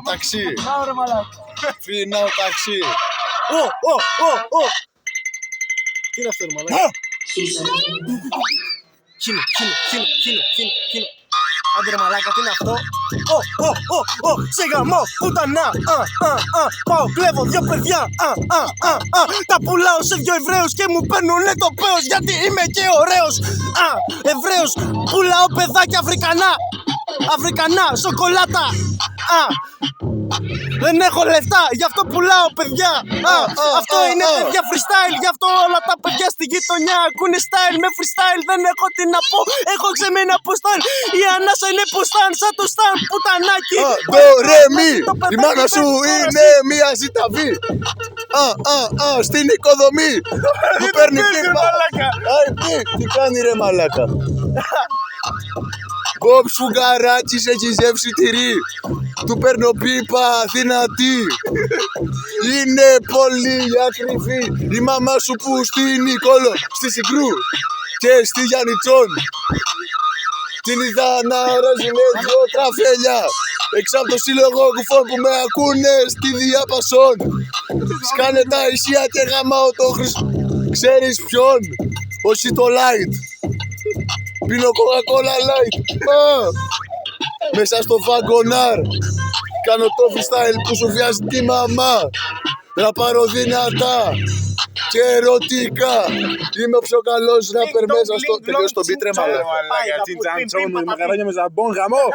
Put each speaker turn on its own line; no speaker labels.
ταξί.
Άωρε μαλάκα.
Φινάω ταξί. Τι είναι αυτό, ρε μαλάκα?
Χίνο. Άντε ρε μαλάκα, τι είναι αυτό? Σε γαμό, πουτανά. Πάω, κλέβω δυο παιδιά. Τα πουλάω σε δυο Εβραίους και μου παίρνουνε το πέος γιατί είμαι και ωραίος. Εβραίος, πουλάω παιδάκια Αφρικανά, σοκολάτα. Δεν έχω λεφτά, γι' αυτό πουλάω παιδιά. Αυτό είναι παιδιά freestyle. Γι' αυτό όλα τα παιδιά στη γειτονιά ακούνε style. Με freestyle δεν έχω τι να πω. Έχω ξεμείνει από style. Η ανάσα είναι που σταν, σαν το σταν πουτανάκι.
Το ρε μη, η μάνα σου είναι μία ζηταβή. Στην οικοδομή. Του παίρνει πίπα. Τι κάνει ρε μαλάκα? Μπομπ Σφουγγαράτσις έχει ζεύσει τυρί. Του παίρνω πίπα δυνατή. Είναι πολύ ακριβή η μαμά σου που στην Νικόλο, στη Συγκρού και στη Γιαννιτσόν. Την είδα να ράζουνε δυο τραφέλια έξω από το σύλλογο κουφών που με ακούνε στη διάπασον. Σκάνε τα ισία και γαμάω το Ξέρεις ποιον? Όχι το light. Πίνω Coca-Cola light. Μέσα στο βαγκονάρ κάνω το freestyle που σου βιάζει τη μαμά. Ραπάρω δυνατά και ερωτικά. Είμαι ο πιο καλός ράπερ μέσα στο... Τελειώσει τον beat ρε μαλάκα.
Μαλάκα, τσιντσάντσο, με μακαρόνια με ζαμπόν, γαμό.